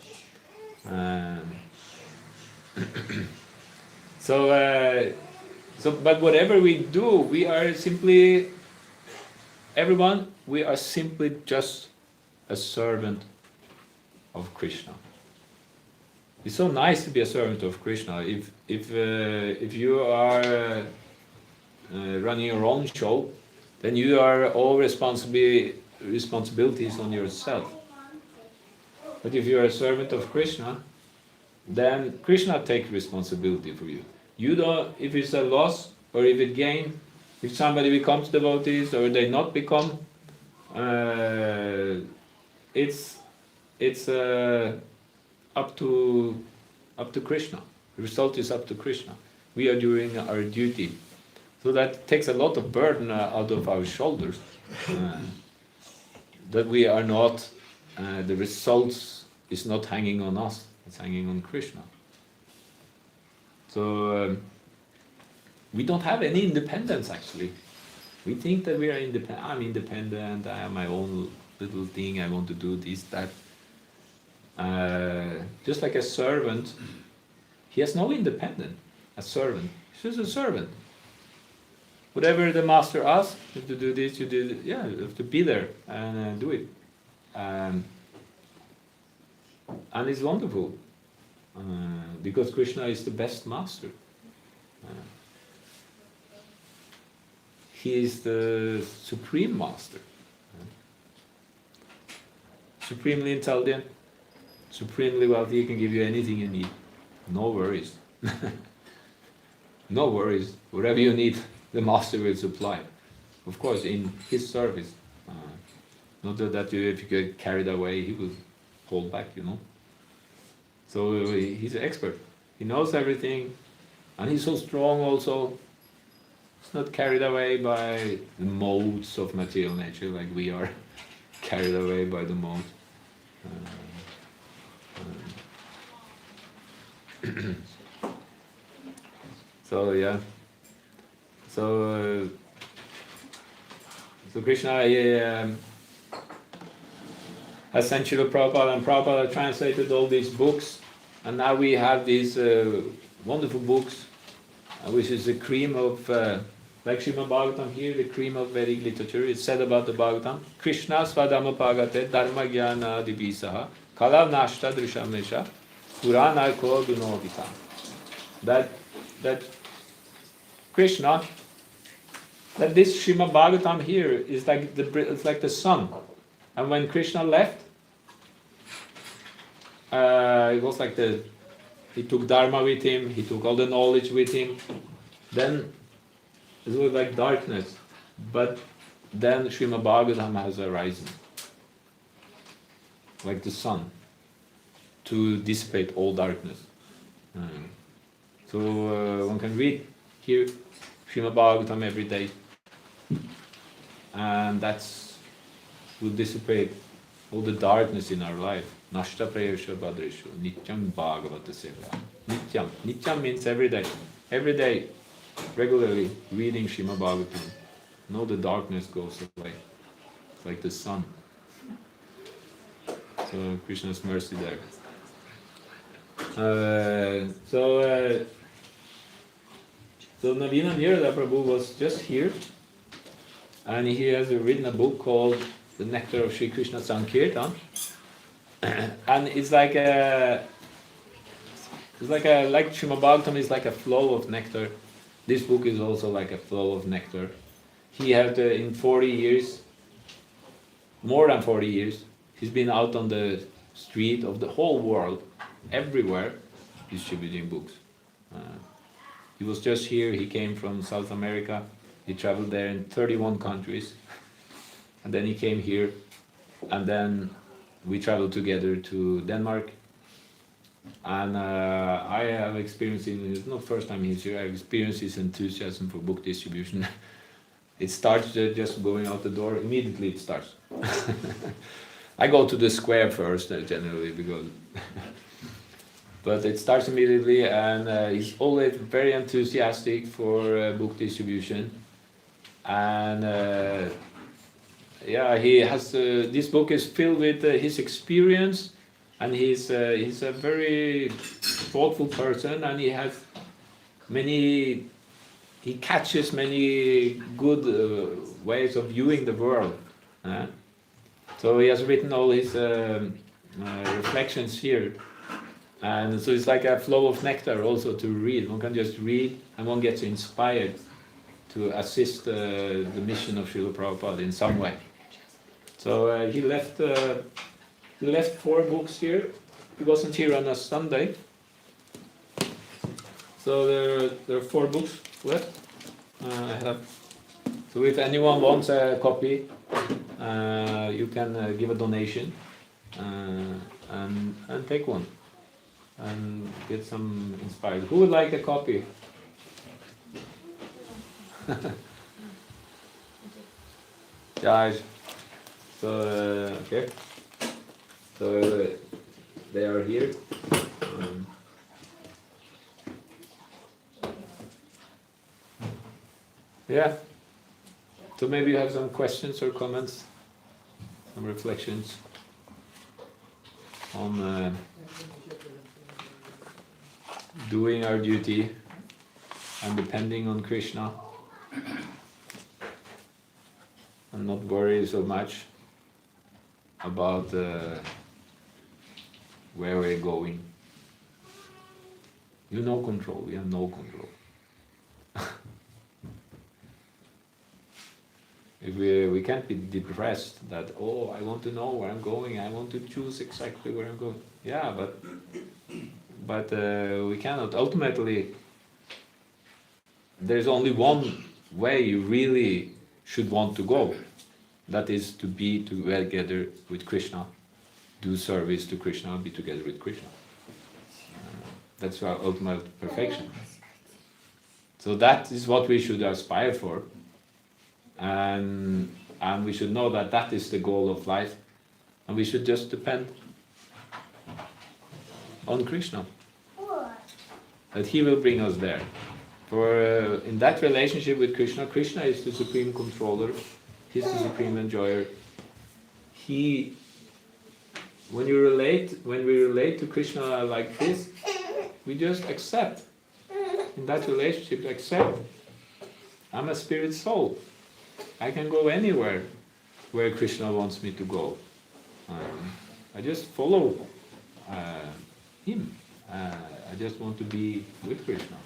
But whatever we do, we are simply just a servant of Krishna. It's so nice to be a servant of Krishna. If you are running your own show, then you are all responsibilities on yourself. But if you are a servant of Krishna, then Krishna takes responsibility for you. You don't. If it's a loss or if it gain, if somebody becomes devotees or they not become, it's up to Krishna. The result is up to Krishna. We are doing our duty, so that takes a lot of burden out of our shoulders. That we are not. The results is not hanging on us. It's hanging on Krishna. So we don't have any independence actually. We think that we are independent. I'm independent. I have my own little thing. I want to do this, that. Just like a servant, he has no independence. A servant, he's just a servant. Whatever the master asks you to do this, you do. Yeah, you have to be there and do it. And it's wonderful because Krishna is the best master. He is the supreme master, supremely intelligent, supremely wealthy. He can give you anything you need. No worries. No worries. Whatever you need, the master will supply. Of course, in his service. Not that if you get carried away, he will hold back, So he's an expert. He knows everything, and he's so strong also. He's not carried away by the modes of material nature like we are carried away by the modes. So yeah. So Krishna has sent Srila Prabhupada, and Prabhupada translated all these books, and now we have these wonderful books, which is the cream of, like Srimad Bhagavatam here, the cream of Vedic literature. It's said about the Bhagavatam, Krishna svadhamma pagate dharma jnana divisaha kala nashta drishamesha purana ko gunovita. That Krishna, that this Srimad Bhagavatam here is like it's like the sun. And when Krishna left, it was like he took Dharma with him, he took all the knowledge with him. Then it was like darkness. But then Srimad Bhagavatam has arisen, like the sun, to dissipate all darkness. So one can read here Srimad Bhagavatam every day, and that's will dissipate all the darkness in our life. Nashta prayesha badreshu nityam bhagavata seva. Nityam means every day, regularly reading Srimad Bhagavatam. And all the darkness goes away. It's like the sun. So Krishna's mercy there. So Navina Nirada Prabhu was just here, and he has written a book called The Nectar of Sri Krishna Sankirtan, and it's like Srimad Bhagavatam is like a flow of nectar. This book is also like a flow of nectar. He had in 40 years, more than 40 years, he's been out on the street of the whole world, everywhere, distributing books. He was just here, he came from South America, he traveled there in 31 countries, and then he came here, and then we traveled together to Denmark, and I have experienced, it's not the first time he's here, I have experienced his enthusiasm for book distribution. It starts just going out the door, immediately it starts. I go to the square first, generally, because but it starts immediately, and he's always very enthusiastic for book distribution. And yeah, he has this book is filled with his experience, and he's a very thoughtful person, and he has many. He catches many good ways of viewing the world. So he has written all his reflections here. And so it's like a flow of nectar also to read. One can just read and one gets inspired to assist the mission of Srila Prabhupada in some way. So he left 4 books here. He wasn't here on a Sunday. So there are 4 books left. So if anyone wants a copy, you can give a donation and take one and get some inspired. Who would like a copy? Guys, so okay, so they are here. Yeah. So maybe you have some questions or comments, some reflections on doing our duty and depending on Krishna and not worry so much about where we're going. You no control, we have no control. If we can't be depressed that, oh, I want to know where I'm going, I want to choose exactly where I'm going. Yeah, but we cannot. Ultimately, there's only one way you really should want to go. That is to be together with Krishna, do service to Krishna, be together with Krishna. That's our ultimate perfection. So that is what we should aspire for. And we should know that that is the goal of life, and we should just depend on Krishna, that he will bring us there. For in that relationship with Krishna, Krishna is the supreme controller, he's the supreme enjoyer. When we relate to Krishna like this, we just accept. In that relationship, accept. I'm a spirit soul. I can go anywhere where Krishna wants me to go. I just follow him. I just want to be with Krishna.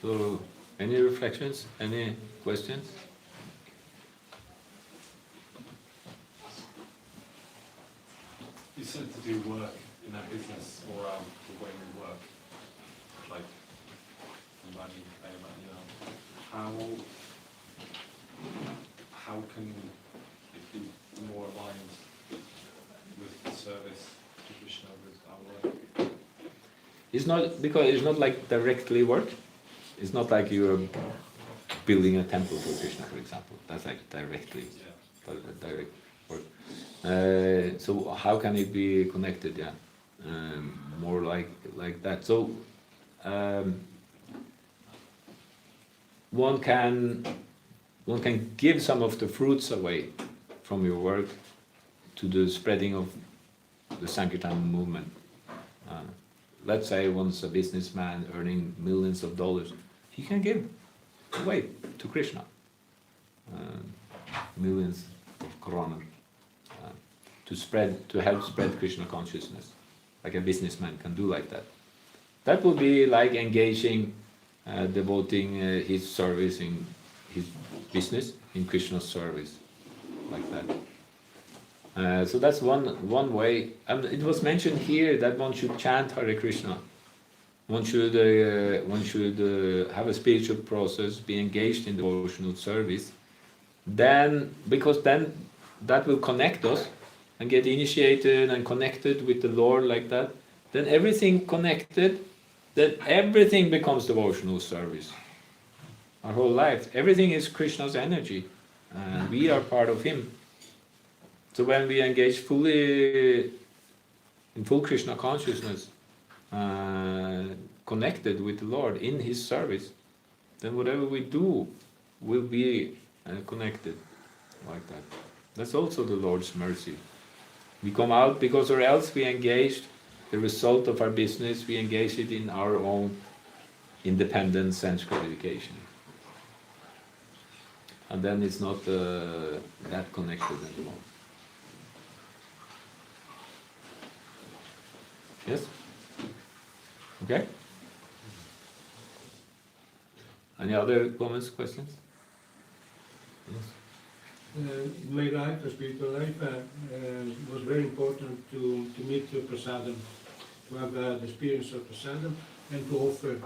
So, any reflections? Any questions? person to do work in our business or the way we work, like money, payment, you know, how can it be more aligned with the service to Krishna with our work? It's not because it's not like directly work. It's not like you're building a temple for Krishna, for example. That's like directly, direct work. So how can it be connected? Yeah, more like that. So one can give some of the fruits away from your work to the spreading of the Sankirtan movement. Let's say one's a businessman earning millions of dollars, he can give away to Krishna millions of kroner to help spread Krishna consciousness, like a businessman can do like that. That would be like engaging, devoting his service in his business in Krishna's service, like that. So that's one way. It was mentioned here that one should chant Hare Krishna. One should have a spiritual process, be engaged in devotional service. Because then that will connect us and get initiated and connected with the Lord like that. Then everything connected, then everything becomes devotional service. Our whole life, everything is Krishna's energy, and we are part of Him. So when we engage fully in full Krishna consciousness, connected with the Lord in His service, then whatever we do will be connected like that. That's also the Lord's mercy. We come out because, or else we engaged the result of our business, we engage it in our own independent sense gratification. And then it's not that connected anymore. Yes? Okay? Any other comments, questions? Yes. In my life, a spiritual life, it was very important to meet the prasadam, to have the experience of prasadam, and to offer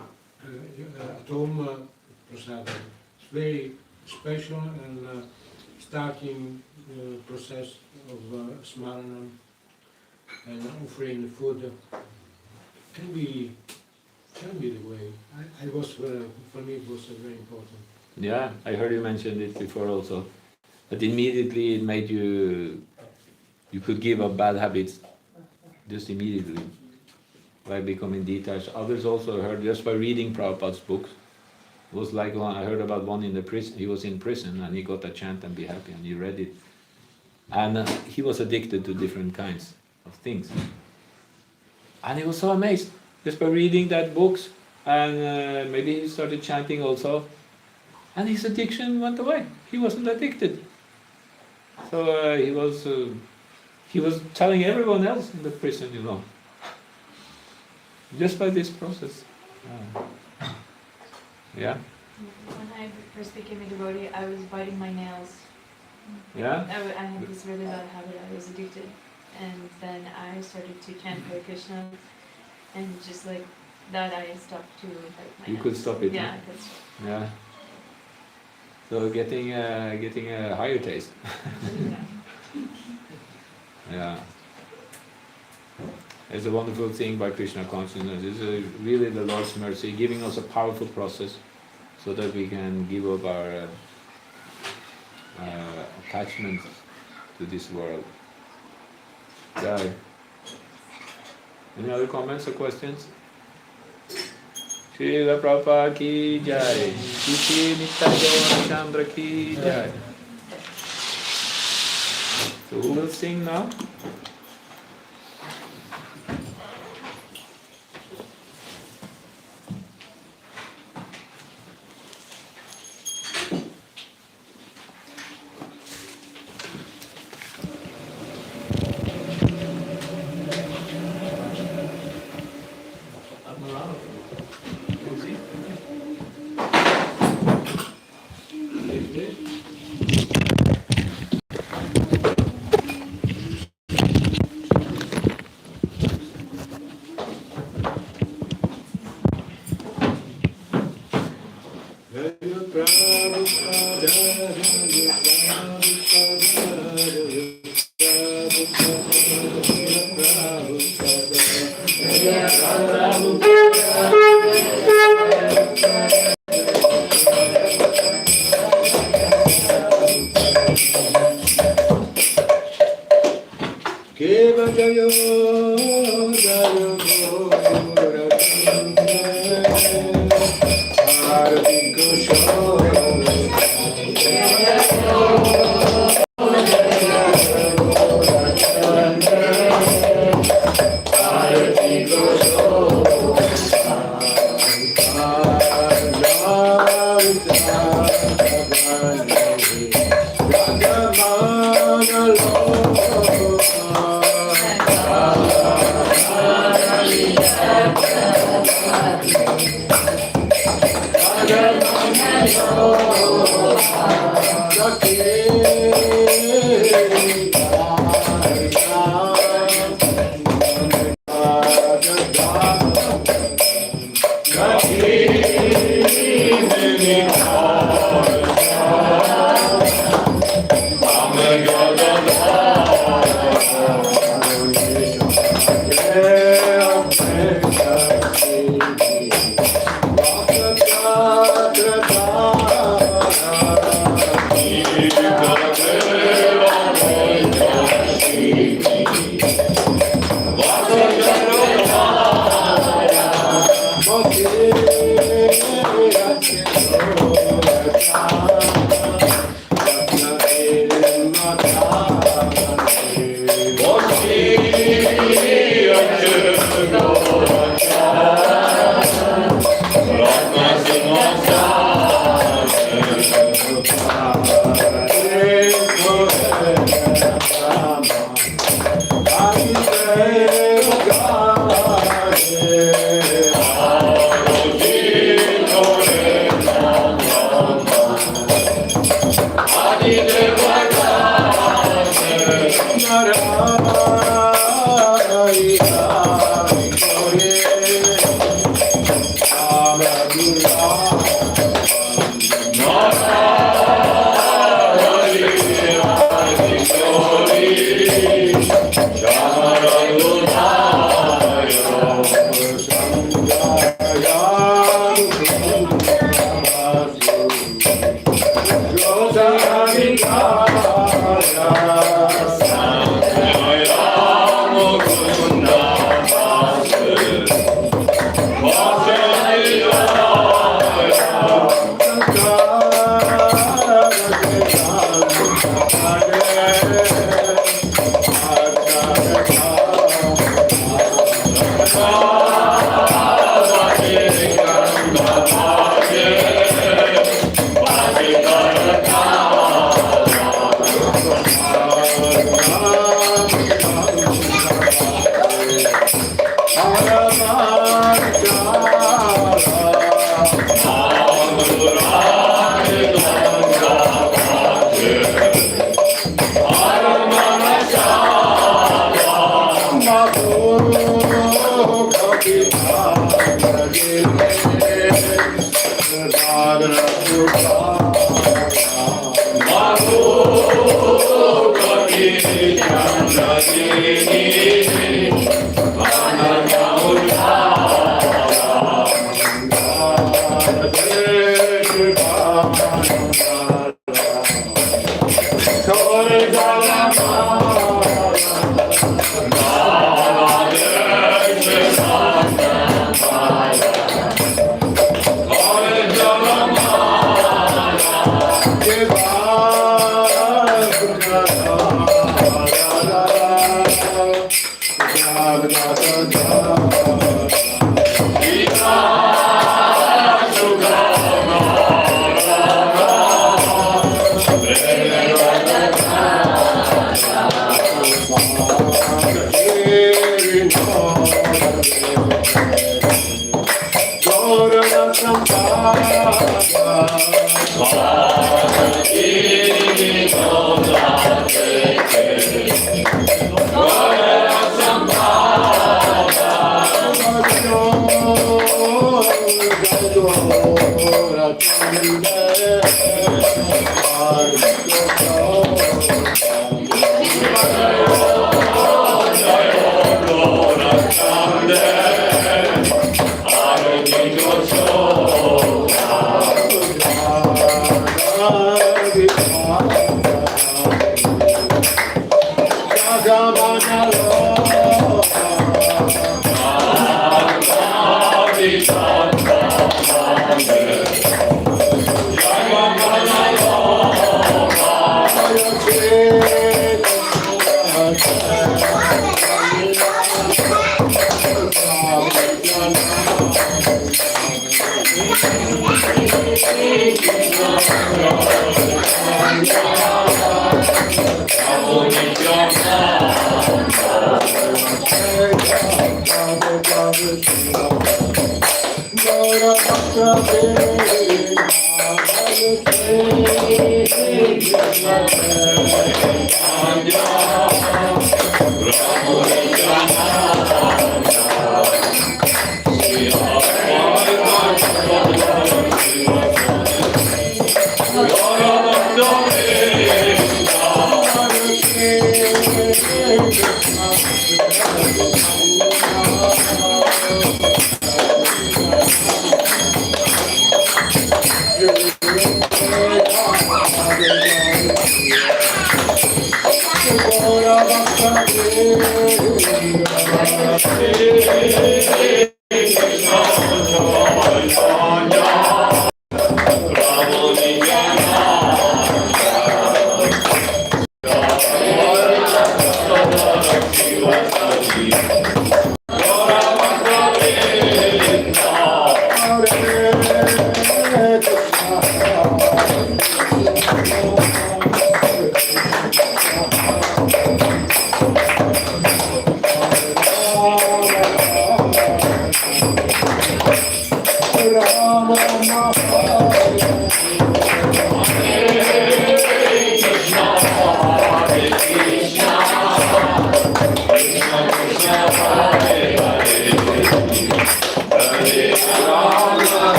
at home prasadam. It's very special, and starting the process of smaranam and offering food can be the way. I was for me it was very important. Yeah, I heard you mention it before also. But immediately it made you could give up bad habits just immediately by becoming detached. Others also heard just by reading Prabhupada's books. It was like I heard about one in the prison. He was in prison and he got a chant and be happy, and he read it. And he was addicted to different kinds of things. And he was so amazed just by reading that books, and maybe he started chanting also, and his addiction went away. He wasn't addicted. So he was telling everyone else in the prison, just by this process. Yeah. When I first became a devotee, I was biting my nails. Yeah. I had this really bad habit. I was addicted, and then I started to chant Hare Krishna, and just like that, I stopped to bite my nails. You could stop it. Yeah, huh? I could stop. Yeah. So getting a higher taste. Yeah. It's a wonderful thing by Krishna consciousness. It's really the Lord's mercy, giving us a powerful process so that we can give up our attachment to this world. Jai. Any other comments or questions? Srila Prabhupada ki jai. Shri Nityananda Chandra ki jai. So who will sing now? Keva Jayo Jayo Arati Thank you.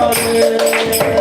Hare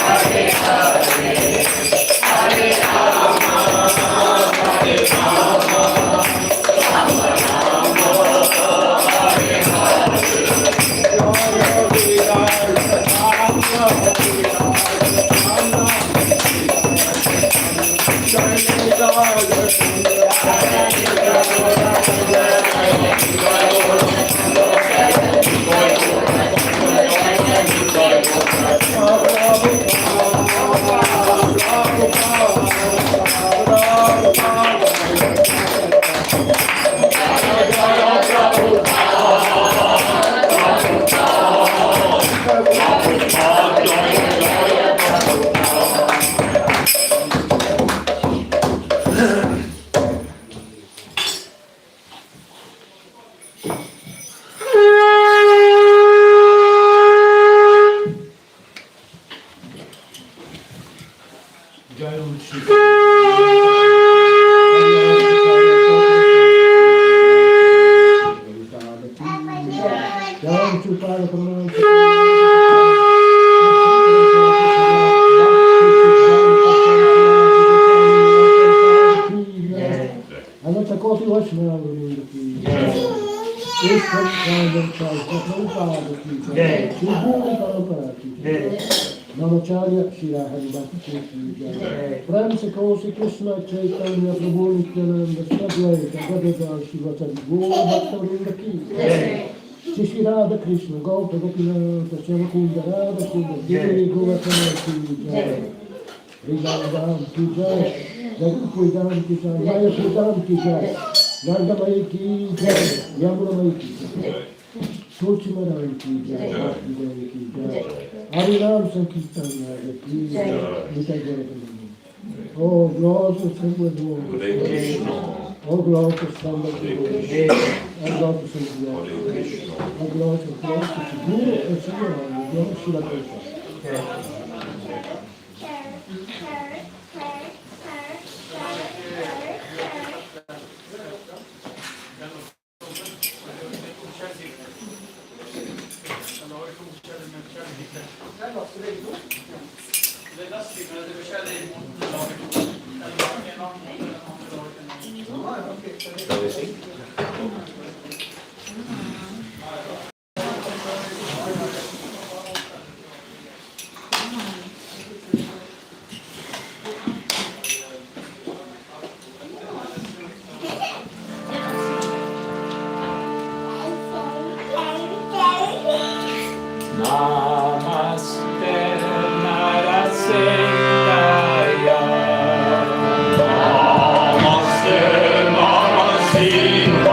Hare Jai Om Shri. Jai Shri Pada Pranam. Anata Koti Vaishnava Vrinda ki jai. Ish Prabhupada Prabhupada ki jai. Shri Guru Parampara ki jai. Namacharya Shri Hari Bhakti ki jai. Prem se Kosi Krishna Chaitanya Prabhu Nityananda Sadvaita Gadadhar Shivata Guru Bhakta Vrinda ki jai. Shri Radha Krishna Gauta Gopinatha Shavakunda Radha Kunda Giri Govardhana ki jai. Vrindavan ki jai. Jagat Pujam ki jai, Maya Pujam ki jai, Nandamai ki jai, Yamunamai ki jai, Tulsimaran ki jai, Bhakti ki jai, Harinam Sankirtan ki jai, Nita Jayatani. Oh, glory to Srimad Lord. Oh, glory to Sambhaji. Oh, glory to Sambhaji. Oh, glory to Guru and Srimad Lord, Shila Krishna. Shall we sing? Namaste Narasingaya. Namaste Narasimhaya.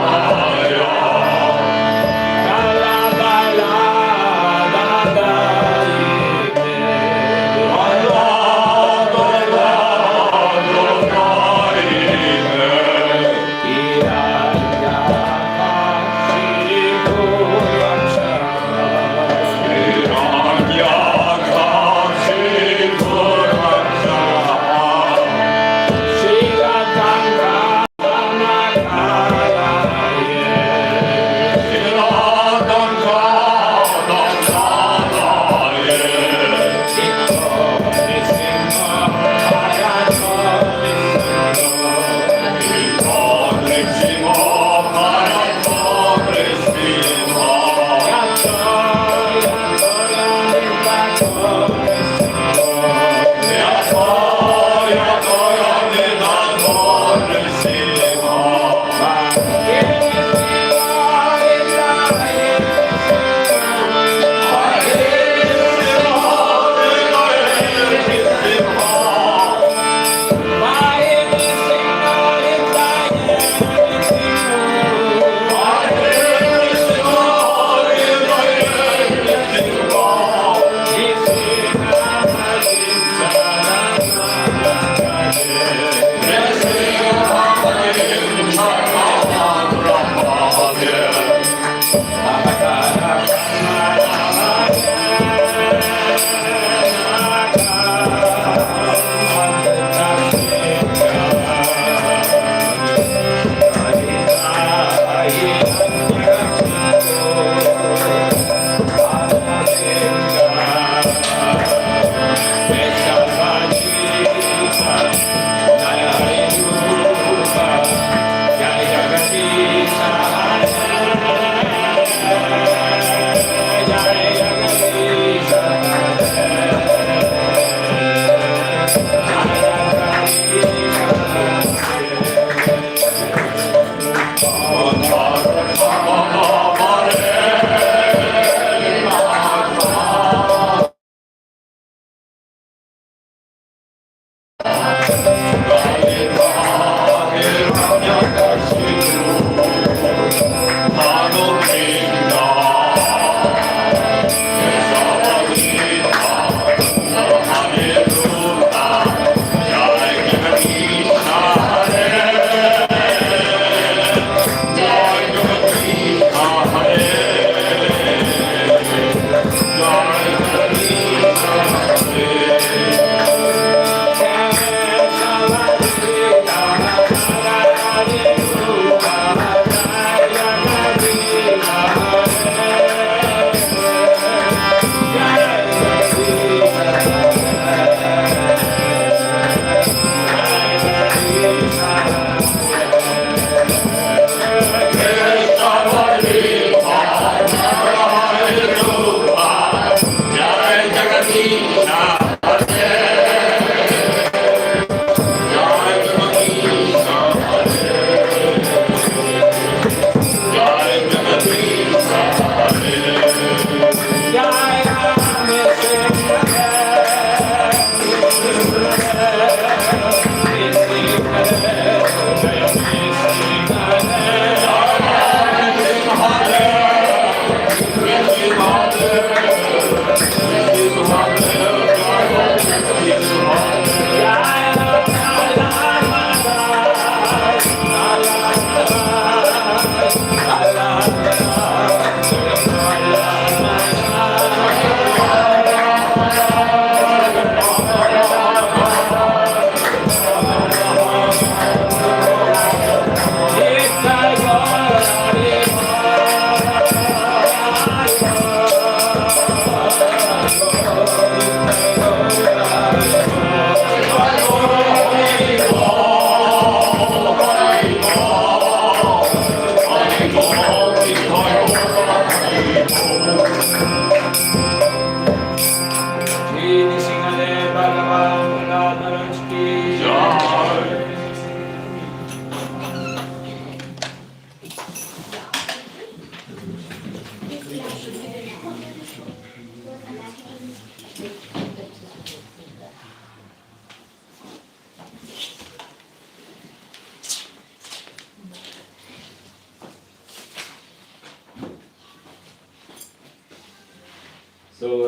So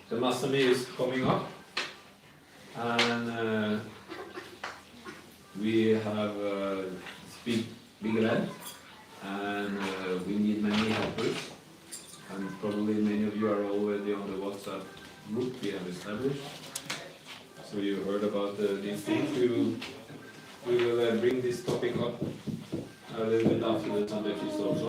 the Masami is coming up, and we have big event, and we need many helpers. And probably many of you are already on the WhatsApp group we have established. So you heard about these things. We will bring this topic up a little bit after the Sunday feast also.